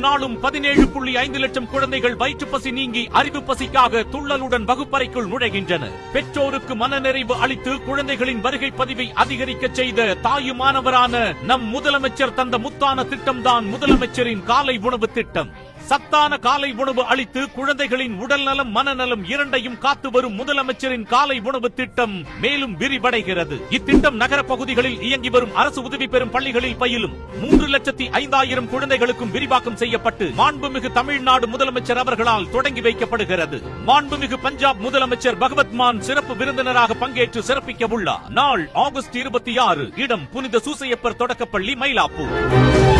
நாளும் 17.5 லட்சம் குழந்தைகள் வயிற்றுப்பசி நீங்கி அறிவு பசிக்காக துள்ளலுடன் வகுப்பறைக்குள் நுழைகின்றனர். பெற்றோருக்கு மனநிறைவு அளித்து குழந்தைகளின் வருகை பதிவை அதிகரிக்க செய்த தாயுமானவரான நம் முதலமைச்சர் தந்த முத்தான திட்டம்தான் முதலமைச்சரின் காலை உணவு திட்டம். சத்தான காலை உணவு அளித்து குழந்தைகளின் உடல் நலம் மனநலம் இரண்டையும் காத்து வரும் முதலமைச்சரின் காலை உணவு திட்டம் மேலும் விரிவடைகிறது. இத்திட்டம் நகர பகுதிகளில் இயங்கி வரும் அரசு உதவி பெறும் பள்ளிகளில் பயிலும் 3,05,000 குழந்தைகளுக்கும் விரிவாக்கம் செய்யப்பட்டு மாண்புமிகு தமிழ்நாடு முதலமைச்சர் அவர்களால் தொடங்கி வைக்கப்படுகிறது. மாண்புமிகு பஞ்சாப் முதலமைச்சர் பகவத் மான் சிறப்பு விருந்தினராக பங்கேற்று சிறப்பிக்க உள்ளார். நாள் ஆகஸ்ட் 26. இடம் புனித சூசையப்பர் தொடக்கப்பள்ளி, மயிலாப்பூர்.